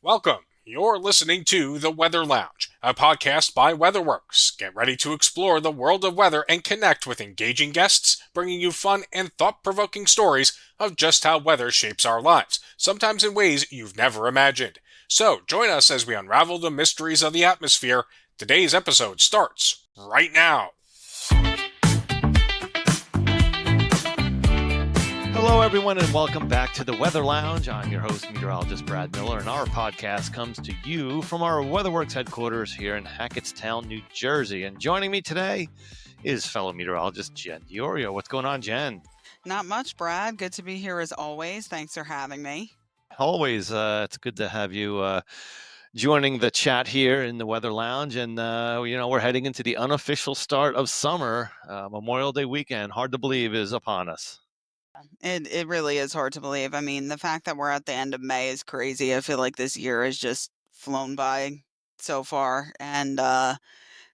Welcome. You're listening to The Weather Lounge, a podcast by WeatherWorks. Get ready to explore the world of weather and connect with engaging guests, bringing you fun and thought-provoking stories of just how weather shapes our lives, sometimes in ways you've never imagined. So, join us as we unravel the mysteries of the atmosphere. Today's episode starts right now. Hello, everyone, and welcome back to the Weather Lounge. I'm your host, meteorologist Brad Miller, and our podcast comes to you from our WeatherWorks headquarters here in Hackettstown, New Jersey. And joining me today is fellow meteorologist Jen Diorio. What's going on, Jen? Not much, Brad. Good to be here as always. Thanks for having me. Always, it's good to have you joining the chat here in the Weather Lounge. And, we're heading into the unofficial start of summer. Memorial Day weekend, hard to believe, is upon us. It really is hard to believe. I mean, the fact that we're at the end of May is crazy. I feel like this year has just flown by so far. And the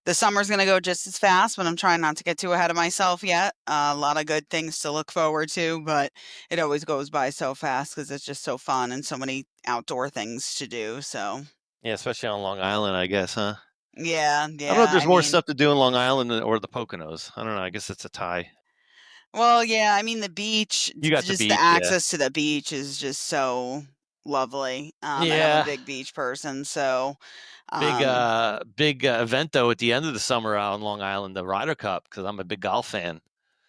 summer's going to go just as fast, but I'm trying not to get too ahead of myself yet. A lot of good things to look forward to, but it always goes by so fast because it's just so fun and so many outdoor things to do. So, Yeah, especially on Long Island, I guess, huh? yeah. I don't know if there's more stuff to do in Long Island or the Poconos. I don't know. I guess it's a tie. Well, yeah, I mean, the beach, You got the just beach, the yeah. access to the beach is just so lovely. And I'm Yeah. a big beach person, so Big event though at the end of the summer out on Long Island, the Ryder Cup, because I'm a big golf fan.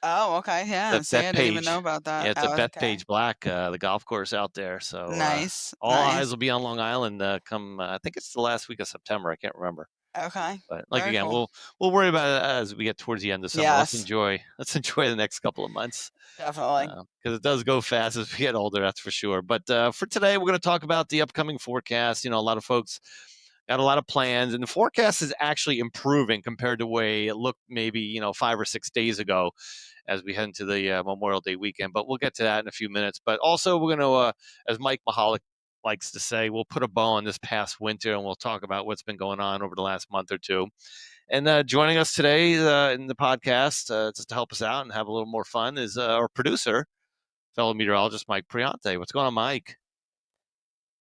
oh, okay, yeah. See, I didn't even know about Yeah, that. it's at Oh, okay. Bethpage Black, the golf course out there. So Nice, all eyes nice. will be on Long Island come. I think it's the last week of September. I can't remember. Okay, But very again, cool. we'll worry about it as we get towards the end of summer. Let's Yes, enjoy the next couple of months. definitely. Because it does go fast as we get older, that's for sure. But for today, we're going to talk about the upcoming forecast. You know, a lot of folks got a lot of plans, and the forecast is actually improving compared to the way it looked maybe 5 or 6 days ago as we head into the Memorial Day weekend. But we'll get to that in a few minutes. But also, we're going to, as Mike Mahalik likes to say, we'll put a bow on this past winter, and we'll talk about what's been going on over the last month or two. And joining us today in the podcast, just to help us out and have a little more fun, is our producer, fellow meteorologist Mike Priante. What's going on, Mike?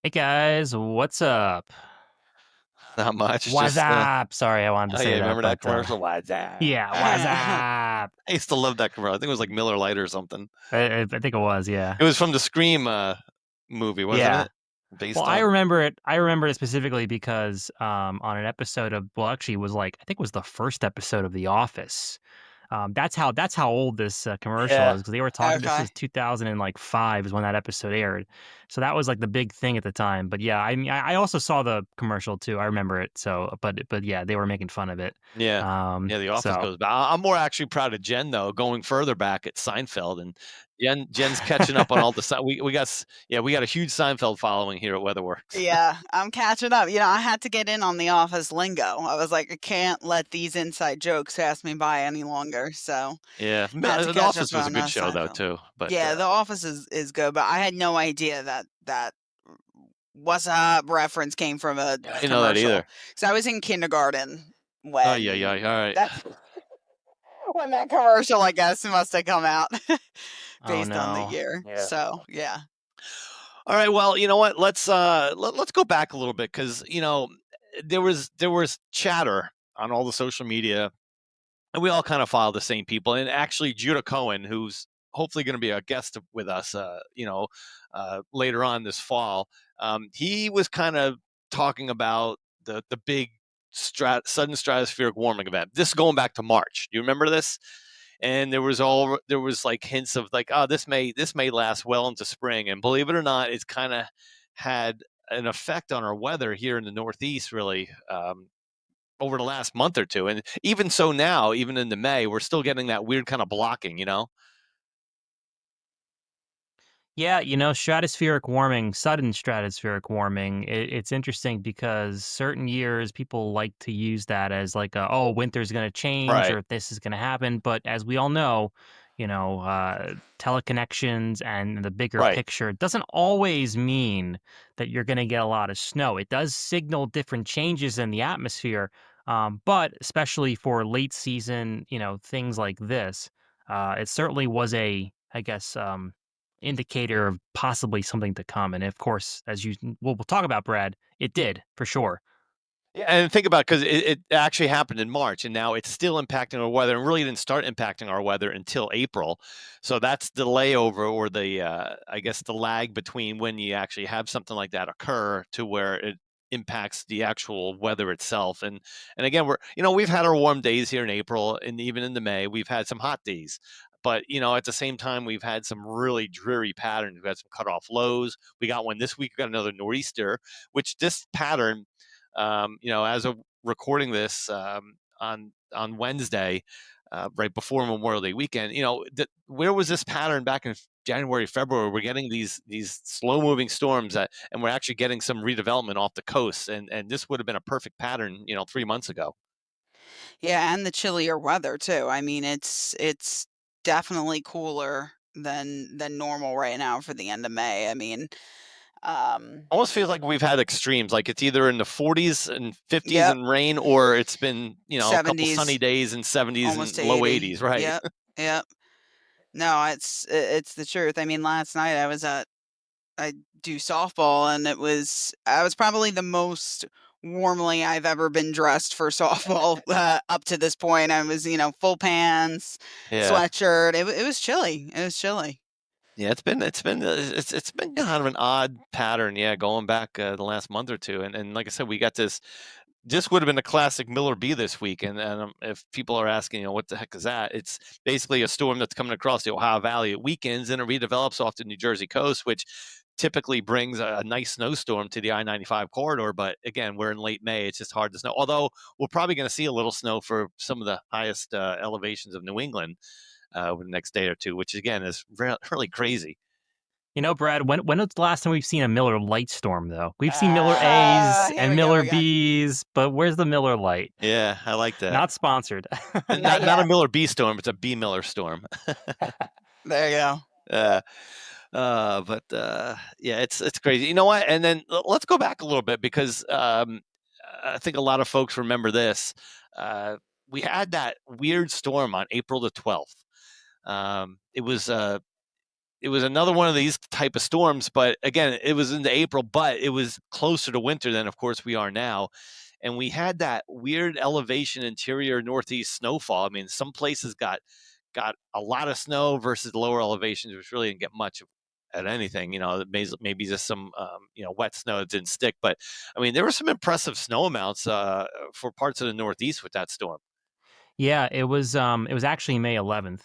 Hey guys, what's up? Not much. What's up? Sorry, I wanted to say that. Remember that commercial? What's up? Yeah, what's up? I used to love that commercial. I think it was like Miller Lite or something. I think it was, yeah. It was from the Scream movie, wasn't it? I remember it. I remember it specifically because on an episode of, well, actually, it was I think it was the first episode of The Office. That's how old this commercial is, because they were talking. Okay. This was 2005 is when that episode aired, so that was like the big thing at the time. But yeah, I mean, I also saw the commercial too. I remember it. So, but yeah, they were making fun of it. Yeah, The Office goes back. I'm more actually proud of Jen though, going further back at Seinfeld, and Jen's catching up on all the we got a huge Seinfeld following here at WeatherWorks. Yeah, I'm catching up. I had to get in on the Office lingo. I was like, I can't let these inside jokes pass me by any longer. So yeah, had to The catch Office up was a on, good show though Seinfeld. too. But yeah, The Office is good, but I had no idea that "What's Up" reference came from a I didn't know that either. So I was in kindergarten when Oh yeah, all right. when that commercial, I guess, must have come out based on no. the year. Yeah. So yeah. All right, well, you know what? Let's go back a little bit, because there was chatter on all the social media, and we all kind of follow the same people. And actually, Judah Cohen, who's hopefully going to be a guest with us, later on this fall, he was kind of talking about the big sudden stratospheric warming event. This is going back to March. Do you remember this? And there was like hints of like, oh, this may last well into spring. And believe it or not, it's kind of had an effect on our weather here in the Northeast, really, over the last month or two. And even so now, even into May, we're still getting that weird kind of blocking, Yeah, stratospheric warming, sudden stratospheric warming, it's interesting because certain years people like to use that as like, winter's going to change, Right. or this is going to happen. But as we all know, teleconnections and the bigger Right. picture doesn't always mean that you're going to get a lot of snow. It does signal different changes in the atmosphere, but especially for late season, things like this, it certainly was I guess, indicator of possibly something to come. And of course, as we'll talk about, Brad, it did for sure. Yeah, and think about because it actually happened in March, and now it's still impacting our weather, and really didn't start impacting our weather until April. So that's the layover, or the I guess the lag between when you actually have something like that occur to where it impacts the actual weather itself. And again, we've had our warm days here in April, and even into May, we've had some hot days. But at the same time, we've had some really dreary patterns. We've had some cutoff lows. We got one this week. We got another nor'easter, which this pattern, as of recording this on Wednesday, right before Memorial Day weekend, where was this pattern back in January, February? We're getting these slow moving storms and we're actually getting some redevelopment off the coast, and this would have been a perfect pattern, 3 months ago. Yeah, and the chillier weather too. I mean, it's definitely cooler than normal right now for the end of May. I mean, um, Almost feels like we've had extremes, like it's either in the 40s and 50s yep, and rain, or it's been, a couple sunny 70s, days and 70s almost and to low 80. 80s, right? Yep, yep. No, it's the truth. I mean, last night I do softball, and I was probably the most warmly I've ever been dressed for softball up to this point. I was, full pants, Yeah. sweatshirt. It was chilly. It was chilly. Yeah, it's been kind of an odd pattern, yeah, going back the last month or two, and like I said, we got this. This would have been a classic Miller B this week, and if people are asking, what the heck is that? It's basically a storm that's coming across the Ohio Valley at weekends, and it redevelops off the New Jersey coast, which typically brings a nice snowstorm to the I-95 corridor. But again, we're in late May; it's just hard to snow. Although we're probably going to see a little snow for some of the highest elevations of New England over the next day or two, which again is really crazy. Brad, when was the last time we've seen a Miller Lite storm, though? We've seen Miller Ah, A's here and we go Miller again. B's, but where's the Miller Lite? Yeah, I like that. Not sponsored. And Not not a yet. Miller B storm; it's a B Miller storm. There you go. uh, but yeah, it's crazy. You know what? And then let's go back a little bit because I think a lot of folks remember this. We had that weird storm on April the 12th. It was another one of these type of storms, but again, it was into April, but it was closer to winter than, of course, we are now. And we had that weird elevation interior northeast snowfall. I mean, some places got a lot of snow versus lower elevations, which really didn't get much at anything. Maybe just some wet snow that didn't stick. But I mean, there were some impressive snow amounts for parts of the Northeast with that storm. Yeah, it was actually May 11th.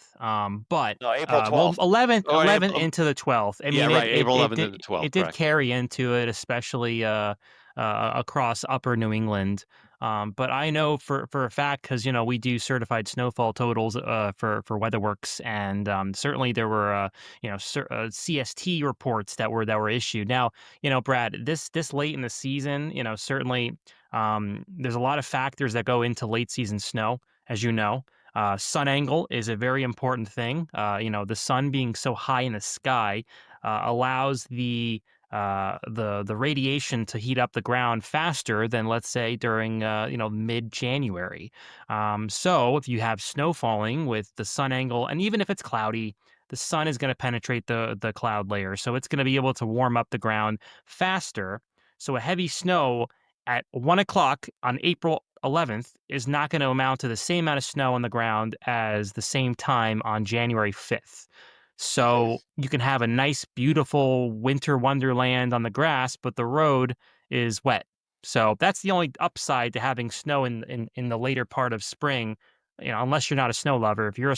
But No, April well, 12th. 11th Or 11th into the 12th. I yeah, mean, right. April 11th to the it 12th. did Correct. carry into it, especially across upper New England. But I know for a fact, because we do certified snowfall totals for WeatherWorks, and certainly there were CST reports that were issued. Now, Brad, this late in the season, certainly there's a lot of factors that go into late season snow, as you know. Sun angle is a very important thing. The sun being so high in the sky allows the radiation to heat up the ground faster than, let's say, during mid-January. So if you have snow falling with the sun angle, and even if it's cloudy, the sun is going to penetrate the cloud layer, so it's going to be able to warm up the ground faster. So a heavy snow at 1 o'clock on April 11th is not going to amount to the same amount of snow on the ground as the same time on January 5th. So you can have a nice, beautiful winter wonderland on the grass, but the road is wet. So that's the only upside to having snow in the later part of spring. Unless you're not a snow lover. If you're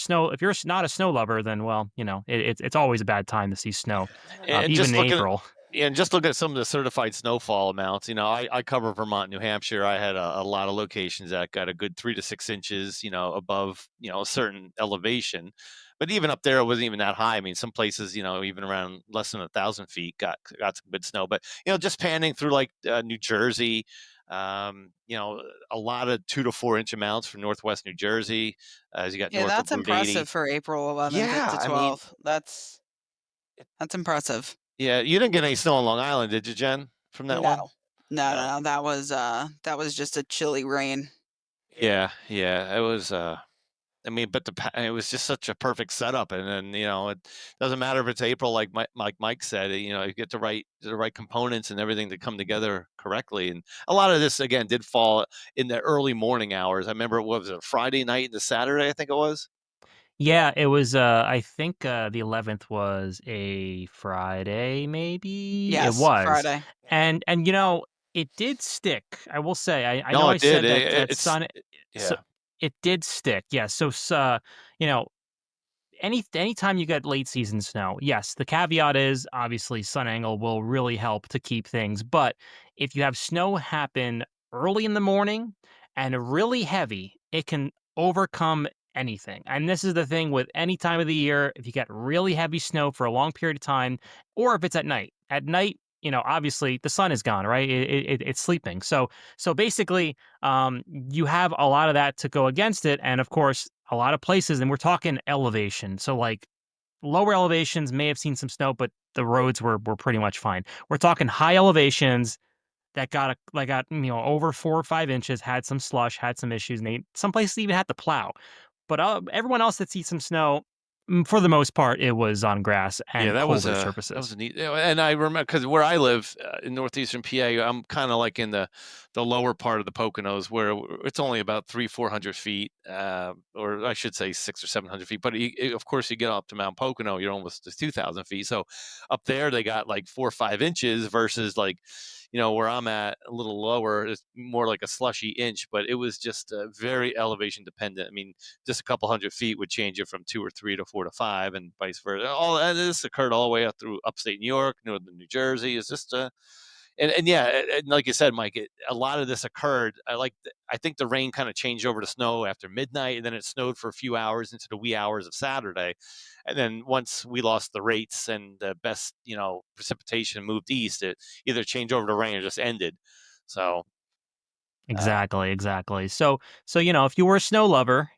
not a snow lover, then well, it's always a bad time to see snow, And even just in looking April. Yeah, and just look at some of the certified snowfall amounts. I cover Vermont, New Hampshire. I had a lot of locations that got a good 3 to 6 inches, above, a certain elevation. But even up there, it wasn't even that high. I mean, some places, even around less than 1,000 feet got some good snow. But just panning through like New Jersey, a lot of 2 to 4 inch amounts from Northwest New Jersey, as you got Yeah, north of that's Route 80. impressive for April 11th Yeah, to I mean, 12th. That's impressive. yeah, you didn't get any snow on Long Island, did you, Jen, from that No. one? No, No. no, no. That was just a chilly rain. Yeah, yeah, it was. I mean, but it was just such a perfect setup, and then it doesn't matter if it's April, like Mike said. You get the right components and everything to come together correctly. And a lot of this again did fall in the early morning hours. I remember, what was it, Friday night into Saturday, I think it was. Yeah, it was, I think, the 11th was a Friday, maybe? It Yes, was. Friday. And, it did stick, I will say. I know No, I it did. said that It's sun so yeah, it did stick, yeah, you know, anytime you get late season snow, yes, the caveat is obviously sun angle will really help to keep things. But if you have snow happen early in the morning and really heavy, it can overcome anything. And this is the thing with any time of the year, if you get really heavy snow for a long period of time, or if it's at night. At night, obviously the sun is gone, right? It's sleeping. So basically, you have a lot of that to go against it. And of course, a lot of places, and we're talking elevation. So like lower elevations may have seen some snow, but the roads were pretty much fine. We're talking high elevations that got over 4 or 5 inches, had some slush, had some issues, and some places even had to plow. But everyone else that sees some snow, for the most part, it was on grass yeah. and That colder was surfaces. a neat. And I remember, because where I live, in northeastern PA, I'm kind of like in the lower part of the Poconos, where it's only about 300-400 feet, or I should say 600 or 700 feet. But of course, you get up to Mount Pocono, you're almost to 2,000 feet. So up there, they got like 4 or 5 inches versus, like, where I'm at, a little lower, it's more like a slushy inch. But it was just very elevation dependent. I mean, just a couple 100 feet would change it from 2 or 3 to 4 to 5, and vice versa. And this occurred all the way up through upstate New York, northern New Jersey. It's just and yeah, and like you said, Mike, a lot of this occurred. I think the rain kind of changed over to snow after midnight, and then it snowed for a few hours into the wee hours of Saturday. And then once we lost the rates and the best, precipitation moved east, it either changed over to rain or just ended. So Exactly, exactly. So if you were a snow lover,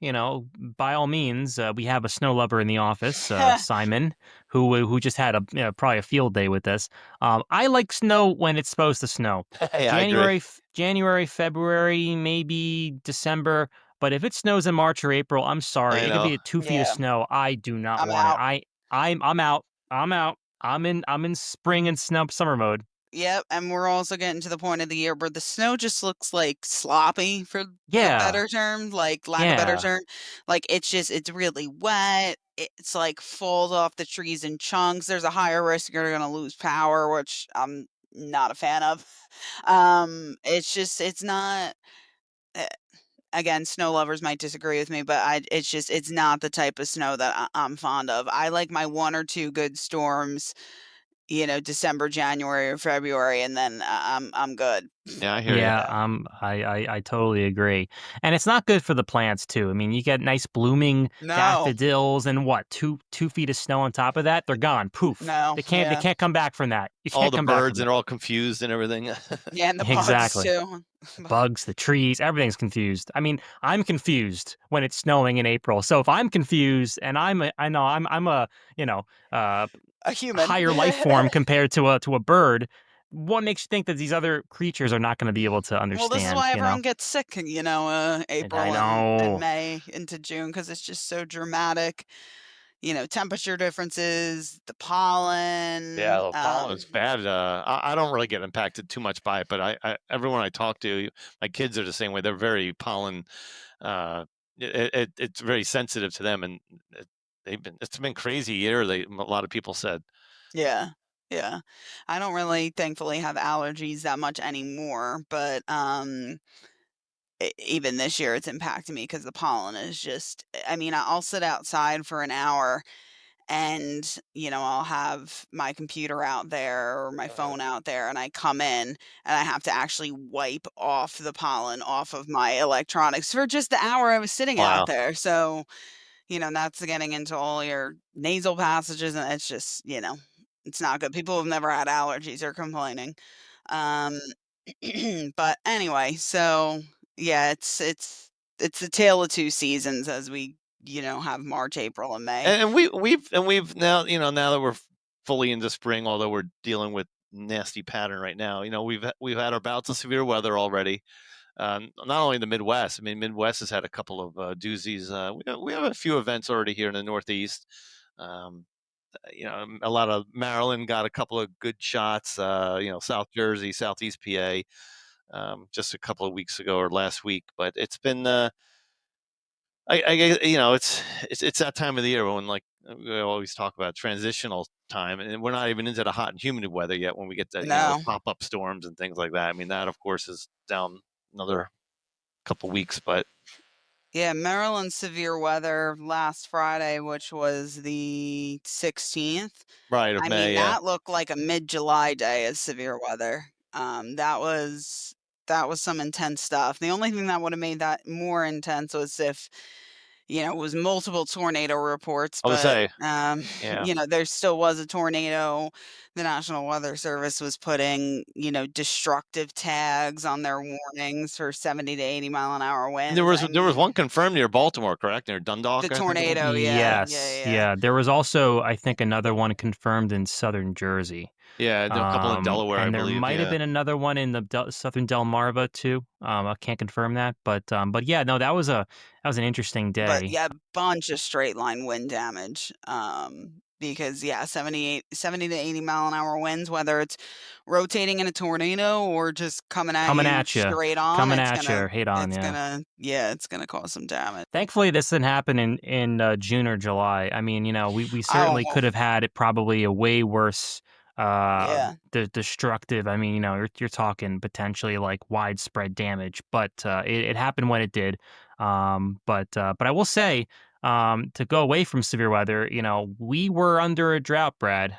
by all means, we have a snow lover in the office, Simon, who just had probably a field day with this. I like snow when it's supposed to snow. hey, I agree. January, February, maybe December. But if it snows in March or April, I'm sorry, I it could know. be 2 feet of Yeah, snow. I do not I'm want it. out. I'm out. I'm out. I'm in spring and summer mode. Yep, and we're also getting to the point of the year where the snow just looks like sloppy, for the Yeah, better term, like lack of better yeah. term. Like it's really wet. It's like falls off the trees in chunks. There's a higher risk you're gonna lose power, which I'm not a fan of. It's not. eh, Again, snow lovers might disagree with me, but it's not the type of snow that I'm fond of. I like my one or two good storms, December, January, or February, and then I'm good. Yeah, I hear you. Yeah, I totally agree, and it's not good for the plants too. I mean, you get nice blooming No, daffodils, and what, 2 feet of snow on top of that, they're gone. Poof. no, They yeah, can't come back from that. You All can't the come back birds, from and that. they're all confused and everything. yeah, and the bugs Exactly. too. The bugs, the trees, everything's confused. I mean, I'm confused when it's snowing in April. So if I'm confused, and I know I'm a you know uh, A human. higher life form compared to a bird, what makes you think that these other creatures are not going to be able to Well, this is understand? why everyone gets sick, And I April and know. May into June, because it's just so dramatic. Temperature differences, the Yeah, pollen. the pollen is bad. I don't really get impacted too much by it, but everyone I talk to, my kids are the same way. They're very pollen. Uh, it's very sensitive to them, and it's been crazy year. A lot of people said. Yeah. Yeah. I don't really thankfully have allergies that much anymore, but even this year it's impacting me because the pollen is just, I mean, I'll sit outside for an hour and, I'll have my computer out there or my Uh, phone out there, and I come in and I have to actually wipe off the pollen off of my electronics for just the hour I was sitting out wow. there. So, that's getting into all your nasal passages, and it's just, it's not good. People who've never had allergies are complaining. Um, but anyway, so yeah, it's the tale of two seasons as we, have March, April, and May. And we've now, now that we're fully into spring, although we're dealing with nasty pattern right now. We've had our bouts of severe weather already. not only the Midwest. I mean, Midwest has had a couple of doozies. We have a few events already here in the Northeast. Um, a lot of Maryland got a couple of good shots. South Jersey, Southeast PA, just a couple of weeks ago or last week. But it's been, it's that time of the year when, like, we always talk about transitional time, and we're not even into the hot and humid weather yet. When we get the No. pop-up storms and things like that. I mean, that of course is down another couple weeks, but Yeah, Maryland severe weather last Friday, which was the 16th. right of I May, mean, yeah. that looked like a mid-July day of severe weather. That was some intense stuff. The only thing that would have made that more intense was if, it was multiple tornado reports, I would but say, yeah. there still was a tornado. The National Weather Service was putting, destructive tags on their warnings for 70 to 80 mile an hour winds. There was one confirmed near Baltimore, correct? Near Dundalk, The I think it was. tornado, yeah. Yes, Yeah. There was also, I think, another one confirmed in southern Jersey. Yeah, a couple in Delaware, I And there believe. might have Yeah. been another one in the southern Delmarva too. I can't confirm that, but yeah, no, that was an interesting But day. yeah, bunch of straight line wind damage. Because yeah, 70 to 80 mile an hour winds, whether it's rotating in a tornado or just coming at Coming you at you, straight on, coming it's at you, gonna head on, it's yeah. gonna it's gonna cause some damage. Thankfully, this didn't happen in June or July. I mean, we Oh, certainly could have had it probably a way worse yeah. destructive. I mean, you're talking potentially like widespread damage, but it happened when it did. But I will say, to go away from severe weather, we were under a drought, Brad,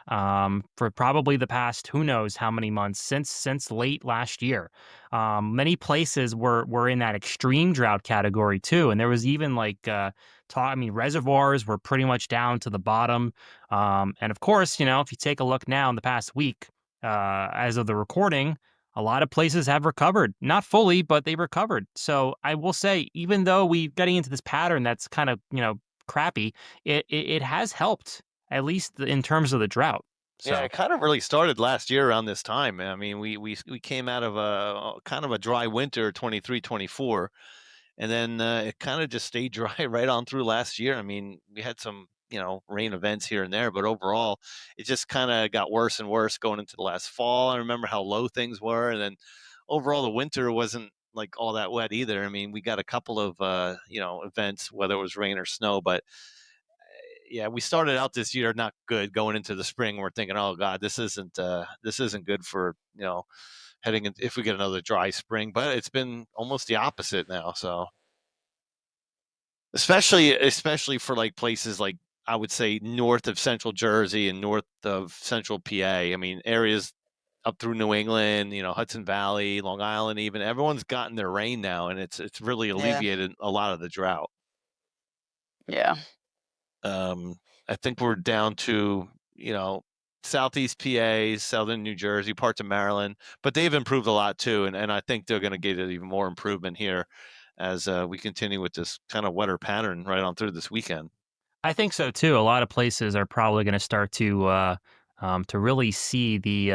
for probably the past who knows how many months since late last year. Many places were in that extreme drought category too, and there was even like reservoirs were pretty much down to the bottom. And of course, if you take a look now in the past week, as of the recording, a lot of places have recovered, not fully, but they recovered. So I will say, even though we're getting into this pattern that's kind of crappy, it has helped, at least in terms of the drought. Yeah, So it kind of really started last year around this time. I mean, we came out of a kind of a dry winter, 23, 24, and then it kind of just stayed dry right on through last year. I mean, we had some, rain events here and there, but overall, it just kind of got worse and worse going into the last fall. I remember how low things were, and then overall, the winter wasn't like all that wet either. I mean, we got a couple of events, whether it was rain or snow, but yeah, we started out this year not good. Going into the spring, we're thinking, "Oh God, this isn't good for heading in, if we get another dry spring." But it's been almost the opposite now. So, especially for like places like, I would say, north of Central Jersey and north of Central PA. I mean, areas up through New England, Hudson Valley, Long Island, even everyone's gotten their rain now, and it's really Yeah. alleviated a lot of the drought. Yeah. I think we're down to, Southeast PA, Southern New Jersey, parts of Maryland, but they've improved a lot too. And I think they're going to get even more improvement here as we continue with this kind of wetter pattern right on through this weekend. I think so too. A lot of places are probably going to start to really see the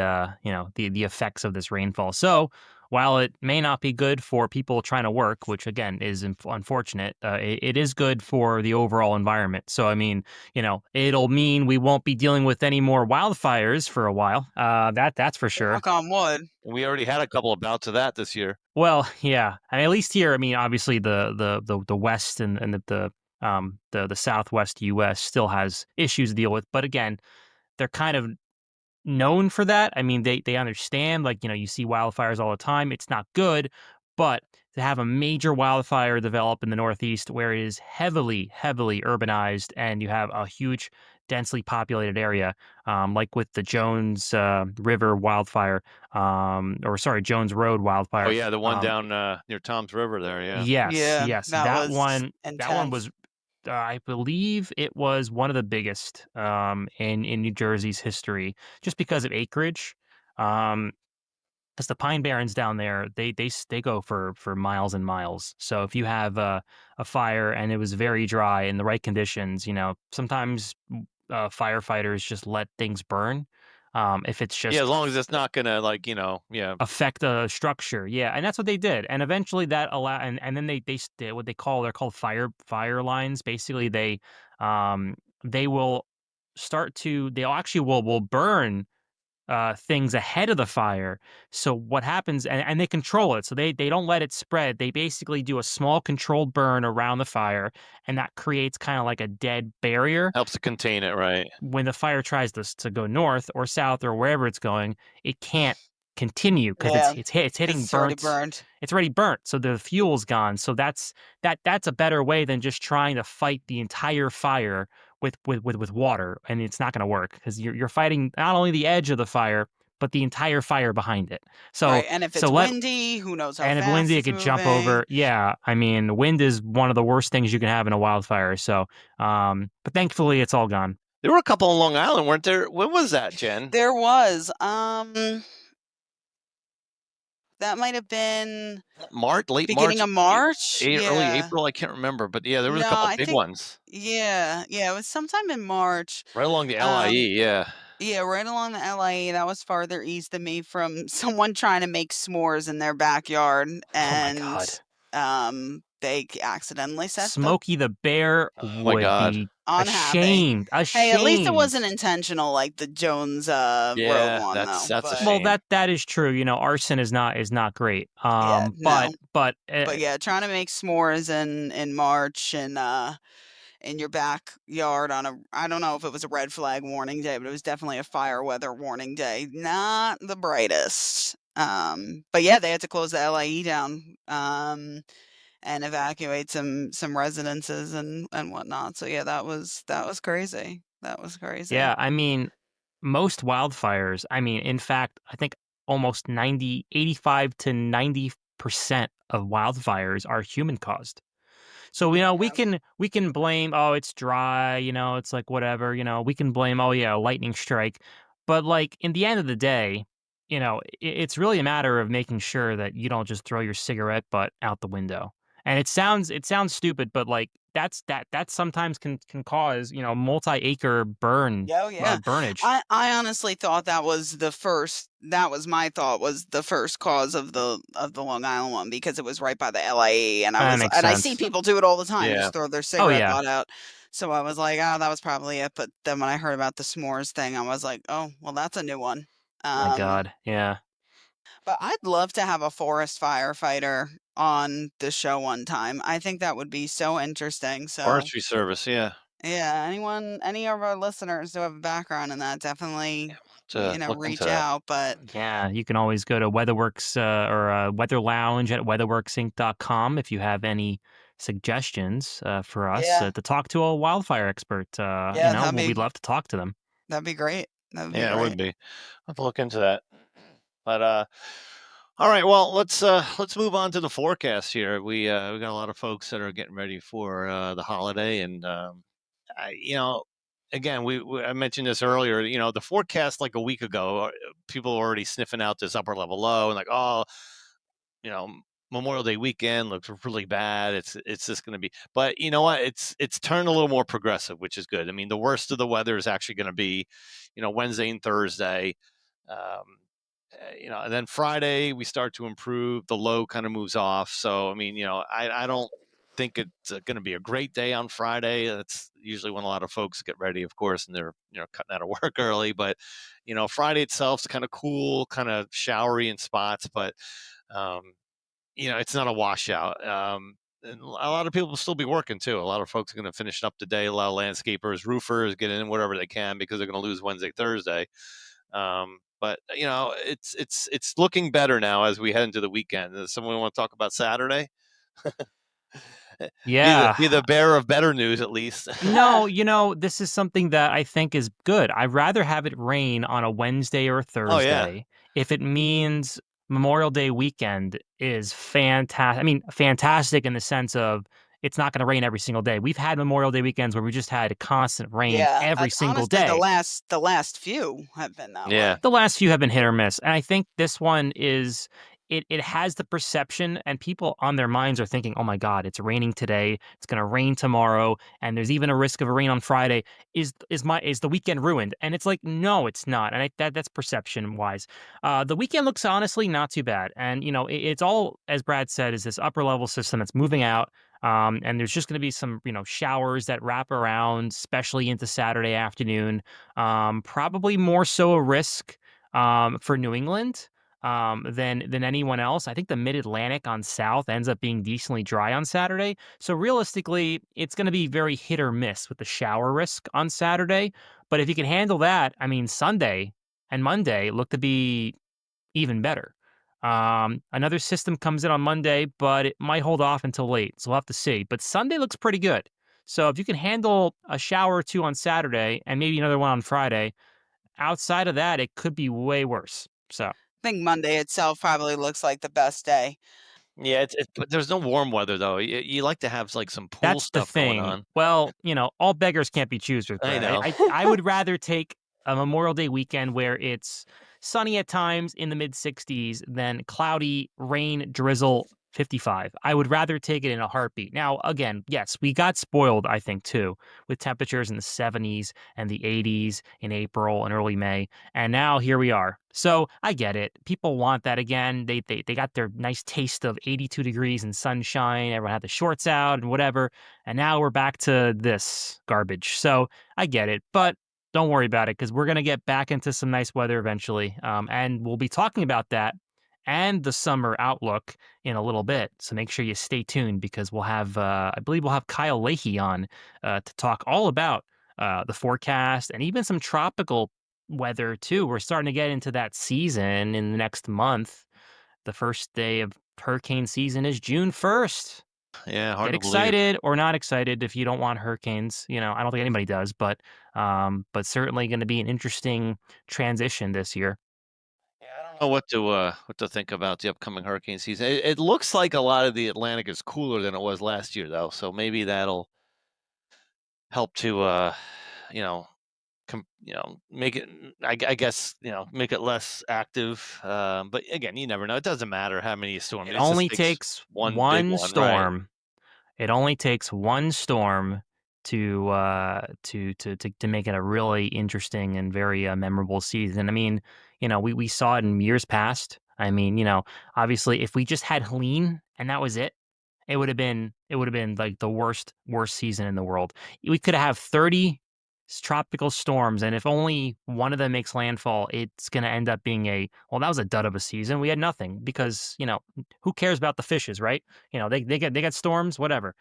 effects of this rainfall. So while it may not be good for people trying to work, which again is unfortunate, it is good for the overall environment. So I mean, it'll mean we won't be dealing with any more wildfires for a while. That's for sure. Knock on wood. And we already had a couple of bouts of that this year. Well, yeah. I mean, at least here, I mean, obviously the West and the Southwest U.S. still has issues to deal with, but again, they're kind of known for that. I mean, they understand, like, you see wildfires all the time. It's not good, but to have a major wildfire develop in the Northeast where it is heavily, heavily urbanized and you have a huge, densely populated area, like with the Jones River wildfire, Jones Road wildfire. Oh yeah, the one down near Tom's River there. Yeah. Yes, Yeah, yes, that that was one intense. was. I believe it was one of the biggest in New Jersey's history, just because of acreage. Because the Pine Barrens down there, they go for miles and miles. So if you have a fire and it was very dry in the right conditions, sometimes firefighters just let things burn. if it's just Yeah, as long as it's not gonna affect a structure. Yeah, and that's what they did. And eventually that and then they did what they're called fire lines. Basically, they will they'll actually will burn things ahead of the fire. So what happens, and they control it. So they don't let it spread. They basically do a small controlled burn around the fire, and that creates kind of like a dead barrier. helps to contain it, right? When the fire tries to go north or south or wherever it's going, it can't continue because Yeah, it's because hitting it's already burnt. burned. It's already burnt, so the fuel's gone. So that's a better way than just trying to fight the entire fire with water, and it's not going to work because you're fighting not only the edge of the fire but the entire fire behind it. Right, and if it's windy, who knows how and if fast windy, it it's could jump moving. over. Yeah, I mean, wind is one of the worst things you can have in a wildfire. So, but thankfully, it's all gone. There were a couple on Long Island, weren't there? When was that, Jen? There was. That might have been Late beginning March, of March. early Yeah. April. I can't remember, but yeah, there was a No, couple I big think. ones Yeah, it was sometime in March. right along the LIE. Yeah. Yeah, right along the LIE. That was farther east than me from someone trying to make s'mores in their backyard, Oh my God. and they accidentally set Smokey the Bear Oh my would God. be unhappy. ashamed. Hey, at least it wasn't intentional like the Jones Road Yeah, one that's though. a But shame. Well, that is true. You know, arson is not great. yeah, no. But yeah, trying to make s'mores in March and in your backyard on I don't know if it was a red flag warning day, but it was definitely a fire weather warning day. Not the brightest. But yeah, they had to close the LIE down and evacuate some residences and whatnot. So yeah, that was crazy. That was crazy. yeah, I mean, most wildfires, I mean, in fact, I think almost 85 to 90% of wildfires are human caused. So, you know, we can blame, oh, it's dry, you know, it's like whatever, you know, we can blame, oh yeah, a lightning strike. But like in the end of the day, you know, it's really a matter of making sure that you don't just throw your cigarette butt out the window. And it sounds stupid, but like that sometimes can cause, you know, multi-acre Oh yeah. burnage. I honestly thought that was my thought was the first cause of the Long Island one because it was right by the LIE and I see people do it all the time, just throw their cigarette butt out. So I was like, oh, that was probably it. But then when I heard about the s'mores thing, I was like, oh, well, that's a new one. My God, yeah. But I'd love to have a forest firefighter on the show one time. I think that would be so interesting. So Forestry Service, yeah. yeah, any of our listeners who have a background in that, definitely, reach out. But yeah, you can always go to WeatherWorks or Weather Lounge at weatherworksinc.com if you have any suggestions for us to talk to a wildfire expert. We'd love to talk to them. That'd be great. It would be. I'll have to look into that. But all right, well, let's move on to the forecast here. We got a lot of folks that are getting ready for the holiday, and again, I mentioned this earlier. You know, the forecast like a week ago, people were already sniffing out this upper level low, and like, oh, you know, Memorial Day weekend looks really bad. It's just going to be, but you know what? It's turned a little more progressive, which is good. I mean, the worst of the weather is actually going to be, you know, Wednesday and Thursday. And then Friday we start to improve. The low kind of moves off. So I mean, you know, I don't think it's going to be a great day on Friday. That's usually when a lot of folks get ready, of course, and they're cutting out of work early. But you know, Friday itself's kind of cool, kind of showery in spots, but it's not a washout. And a lot of people will still be working too. A lot of folks are going to finish up the day. A lot of landscapers, roofers, get in whatever they can because they're going to lose Wednesday, Thursday. But you know, it's looking better now as we head into the weekend. Does someone want to talk about Saturday? Yeah, be the bearer of better news at least. No, you know, this is something that I think is good. I'd rather have it rain on a Wednesday or Thursday if it means Memorial Day weekend is fantastic. I mean, fantastic in the sense of it's not going to rain every single day. We've had Memorial Day weekends where we just had constant rain every single honestly, day. The last few have been that way. The last few have been hit or miss, and I think this one is it has the perception, and people on their minds are thinking, "Oh my God, it's raining today. It's going to rain tomorrow, and there's even a risk of a rain on Friday. Is the weekend ruined?" And it's like, no, it's not. And that's perception wise. The weekend looks honestly not too bad, and it's all, as Brad said, is this upper level system that's moving out. And there's just going to be some, showers that wrap around, especially into Saturday afternoon. Probably more so a risk for New England than anyone else. I think the Mid Atlantic on South ends up being decently dry on Saturday. So realistically, it's going to be very hit or miss with the shower risk on Saturday. But if you can handle that, I mean, Sunday and Monday look to be even better. Another system comes in on Monday, but it might hold off until late. So we'll have to see. But Sunday looks pretty good. So if you can handle a shower or two on Saturday and maybe another one on Friday, outside of that, it could be way worse. So I think Monday itself probably looks like the best day. Yeah, but there's no warm weather though. You like to have like some pool that's the stuff going thing. on. Well, all beggars can't be choosers, I Brad. know. I would rather take a Memorial Day weekend where it's sunny at times in the mid 60s than cloudy, rain, drizzle, 55. I would rather take it in a heartbeat. Now, again, yes, we got spoiled, I think, too, with temperatures in the 70s and the 80s in April and early May. And now here we are. So I get it. People want that again. They got their nice taste of 82 degrees and sunshine. Everyone had the shorts out and whatever. And now we're back to this garbage. So I get it. But don't worry about it because we're going to get back into some nice weather eventually. And we'll be talking about that and the summer outlook in a little bit. So make sure you stay tuned because we'll have, I believe we'll have Kyle Leahy on to talk all about the forecast and even some tropical weather too. We're starting to get into that season in the next month. The first day of hurricane season is June 1st. Yeah, hard Get to believe. excited or not excited if you don't want hurricanes. I don't think anybody does, but certainly going to be an interesting transition this year. Yeah, I don't know what to think about the upcoming hurricane season. It looks like a lot of the Atlantic is cooler than it was last year, though. So maybe that'll help to you know make it. I guess make it less active. But again, you never know. It doesn't matter how many storms. It It just only takes takes one big one one, right? storm. It only takes one storm to make it a really interesting and very memorable season. I mean, we saw it in years past. I mean, obviously, if we just had Helene and that was it, it would have been like the worst season in the world. We could have 30 tropical storms, and if only one of them makes landfall, it's going to end up being well, that was a dud of a season. We had nothing because who cares about the fishes, right? They get storms, whatever.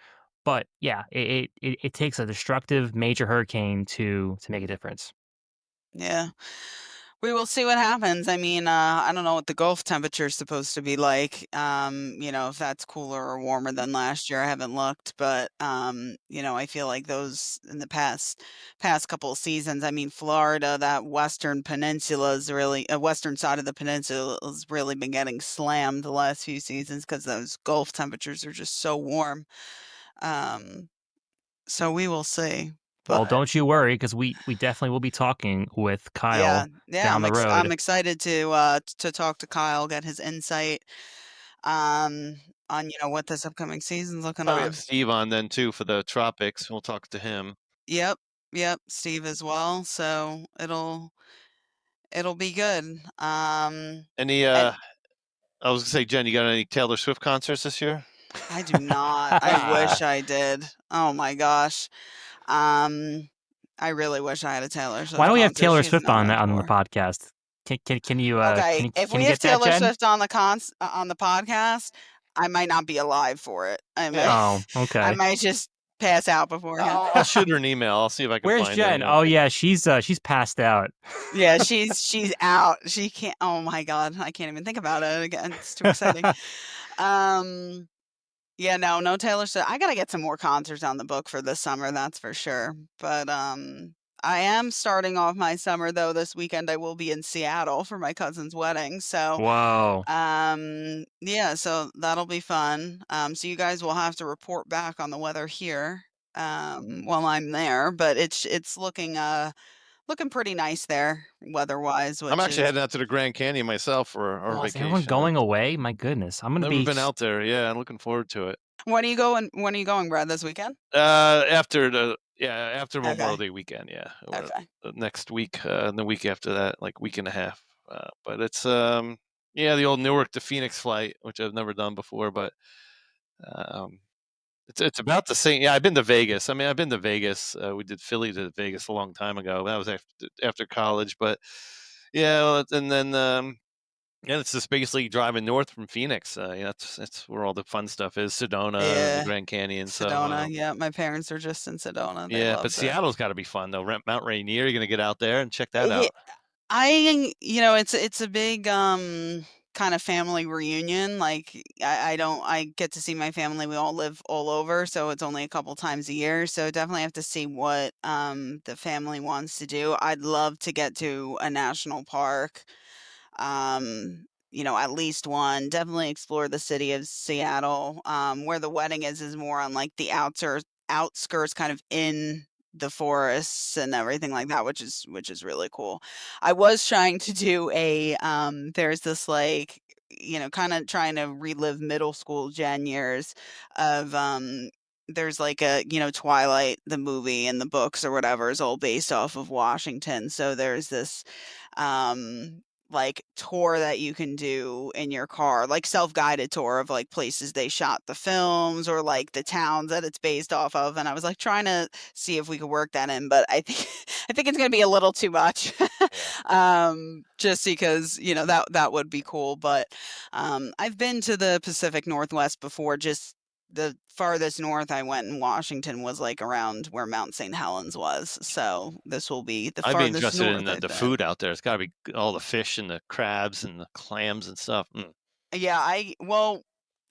But yeah, it takes a destructive major hurricane to make a difference. Yeah. We will see what happens. I mean, I don't know what the Gulf temperature is supposed to be like. If that's cooler or warmer than last year. I haven't looked, but I feel like those in the past couple of seasons. I mean, Florida, that western peninsula is really western side of the peninsula has really been getting slammed the last few seasons because those Gulf temperatures are just so warm. Um, so we will see. Well, But don't you worry, because we definitely will be talking with yeah, Kyle yeah, down the I'm road. excited to talk to Kyle, get his insight um on what this upcoming season's looking Probably have on. Steve on then too for the tropics. We'll talk to him. Yep, yep, Steve as well. So it'll be good. Any And I was gonna say, Jen, you got any Taylor Swift concerts this year? I do not. I wish I did. Oh my gosh. Um, I really wish I had a Taylor Why Swift don't we have concert. Taylor She has Swift nothing on on on the tour. podcast? Can you Okay, if can we you have get that, Taylor Jen? Swift on on the podcast, I might not be alive for it. Oh, I okay. might just pass out beforehand. I'll shoot her an email. I'll see if I can Where's find her. Jen? Oh yeah, she's passed out. Yeah, she's out. She can't. Oh my god, I can't even think about it again. It's too exciting. Um, yeah, no Taylor Swift. I gotta get some more concerts on the book for this summer. That's for sure. But I am starting off my summer though. This weekend I will be in Seattle for my cousin's wedding. So Whoa. yeah, so that'll be fun. So you guys will have to report back on the weather here while I'm there. But it's looking looking pretty nice there weather-wise, I'm which actually is heading out to the Grand Canyon myself for our Oh, is everyone vacation. going away? My goodness, I'm gonna Never be. been out there. Yeah, I'm looking forward to it. when are you going, Brad, this weekend? After Memorial Okay. Day weekend. Yeah, Okay. next week, and the week after that, like week and a half. But it's the old Newark to Phoenix flight, which I've never done before, but um, it's about the same. Yeah, I've been to Vegas. I mean, I've been to Vegas. We did Philly to Vegas a long time ago. That was after college, but yeah, and then it's just basically driving north from Phoenix. That's where all the fun stuff is. Sedona and the Yeah. Grand Canyon. So Sedona. Yeah, my parents are just in Sedona. They yeah, but loved it. Seattle's got to be fun though. Mount Rainier, you're gonna get out there and check that Yeah, out. it's a big kind of family reunion. Like I get to see my family. We all live all over, so it's only a couple times a year. So definitely have to see what the family wants to do. I'd love to get to a national park. At least one. Definitely explore the city of Seattle. Where the wedding is more on like the outskirts, kind of in the forests and everything like that, which is really cool. I was trying to do there's this like kind of trying to relive middle school gen years of there's like a Twilight the movie and the books or whatever is all based off of Washington. So there's this like tour that you can do in your car, like self-guided tour of like places they shot the films or like the towns that it's based off of. And I was like trying to see if we could work that in, but I think I think it's gonna be a little too much. Just because, that would be cool. But I've been to the Pacific Northwest before. Just the farthest north I went in Washington was like around where Mount St. Helens was. So this will be the I'd be farthest interested in north the, I've the been. food out there. It's got to be all the fish and the crabs and the clams and stuff. Yeah, well,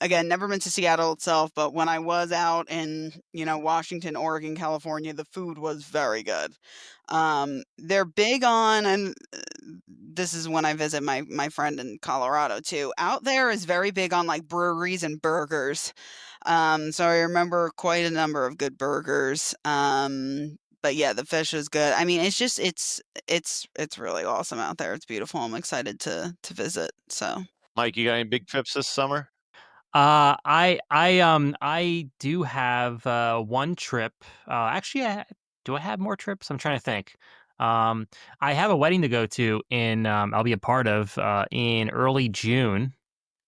again, never been to Seattle itself, but when I was out in, Washington, Oregon, California, the food was very good. They're big on, and this is when I visit my friend in Colorado too. Out there is very big on like breweries and burgers. So I remember quite a number of good burgers. But yeah, the fish is good. I mean, it's just it's really awesome out there. It's beautiful. I'm excited to visit. So. Mike, you got any big trips this summer? I do have one trip. Actually, do I have more trips? I'm trying to think. Um, I have a wedding to go to in. I'll be a part of in early June.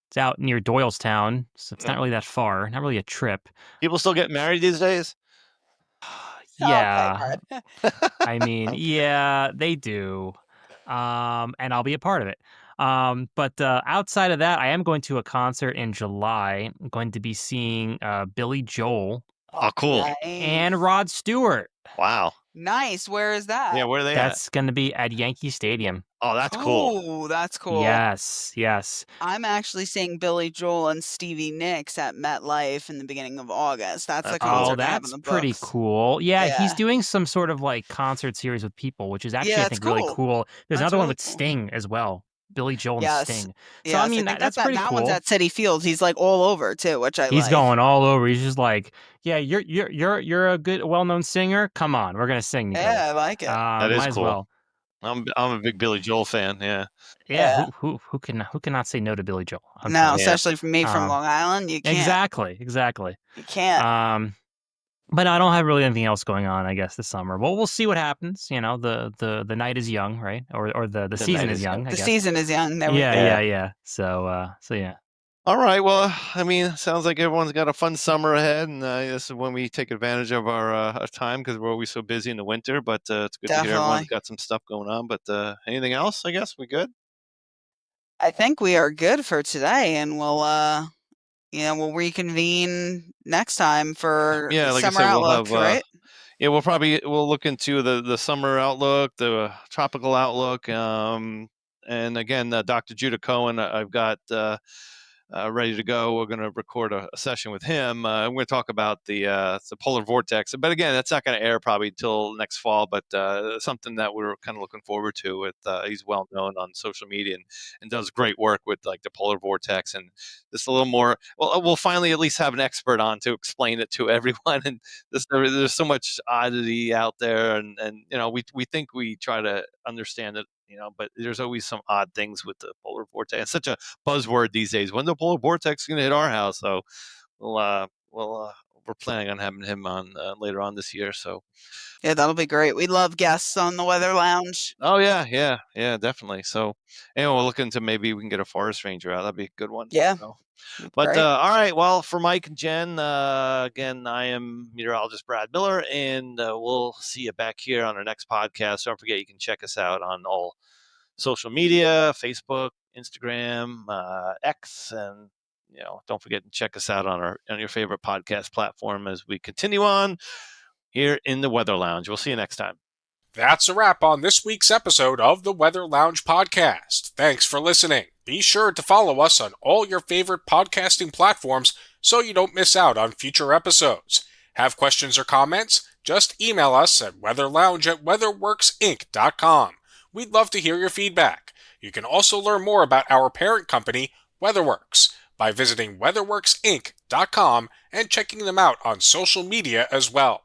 It's out near Doylestown, so it's Yeah. not really that far. Not really a trip. People still get married these days? Okay, Yeah, Brad. I mean, yeah, they do. And I'll be a part of it. But outside of that, I am going to a concert in July. I'm going to be seeing Billy Joel Oh, cool. and Nice. Rod Stewart. Wow. Nice. Where is Yeah, that? where are they at? That's going to be at Yankee Stadium. Oh, that's cool. Oh, that's cool. Yes, yes. I'm actually seeing Billy Joel and Stevie Nicks at MetLife in the beginning of August. That's the That's cool. Oh, concert I have in that's the pretty books. cool. Yeah, he's Yeah. doing some sort of like concert series with people, which is actually, Yeah, I that's think, really cool. cool. There's That's another one really with cool. Sting as well. Billy Joel and Yes. Sting. So I Yes, I mean, think that's that pretty one's cool. at City Fields. He's like all over too, which I He's like. going all over. He's just like, yeah, you're a good, well-known singer. Come on, we're gonna sing together. Yeah, I like it. That is Might as cool. well. I'm a big Billy Joel fan. Yeah. Yeah, Yeah. who cannot say no to Billy Joel? I'm No, telling you. especially from me from Um, Long Island, you can't. Exactly. You can't. But I don't have really anything else going on, I guess, this summer. Well, we'll see what happens. You know, the night is young, right? Or the season night is is young. young, I The guess. season is young. There we go. Yeah. So yeah. All right. Well, I mean, sounds like everyone's got a fun summer ahead, and this is when we take advantage of our time because we're always so busy in the winter. But it's good to hear everyone's Definitely. got some stuff going on. But anything else? I guess we good. I think we are good for today, and we'll reconvene next time for Yeah, like I summer said, we'll outlook, have. right? Yeah, we'll look into the summer outlook, the tropical outlook, and again, Dr. Judah Cohen. I've got ready to go. We're going to record a session with him. We're going to talk about the polar vortex. But again, that's not going to air probably till next fall. But something that we're kind of looking forward to. With he's well known on social media and does great work with like the polar vortex and just a little more. Well, we'll finally at least have an expert on to explain it to everyone. And there's so much oddity out there, and we think we try to understand it. But there's always some odd things with the polar vortex. It's such a buzzword these days. When the polar vortex is going to hit our house? So we're planning on having him on later on this year. So Yeah, that'll be great. We love guests on the Weather Lounge. oh yeah, definitely. So anyway, we're looking to maybe we can get a forest ranger out. That'd be a good one. Yeah. But all right, well, for Mike and Jen, again, I am meteorologist Brad Miller, and we'll see you back here on our next podcast. Don't forget, you can check us out on all social media, Facebook, Instagram, X, and don't forget to check us out on your favorite podcast platform as we continue on here in the Weather Lounge. We'll see you next time. That's a wrap on this week's episode of the Weather Lounge podcast. Thanks for listening. Be sure to follow us on all your favorite podcasting platforms so you don't miss out on future episodes. Have questions or comments? Just email us at weatherlounge@weatherworksinc.com. We'd love to hear your feedback. You can also learn more about our parent company, WeatherWorks, by visiting weatherworksinc.com and checking them out on social media as well.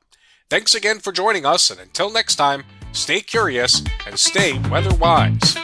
Thanks again for joining us, and until next time, stay curious and stay weather-wise.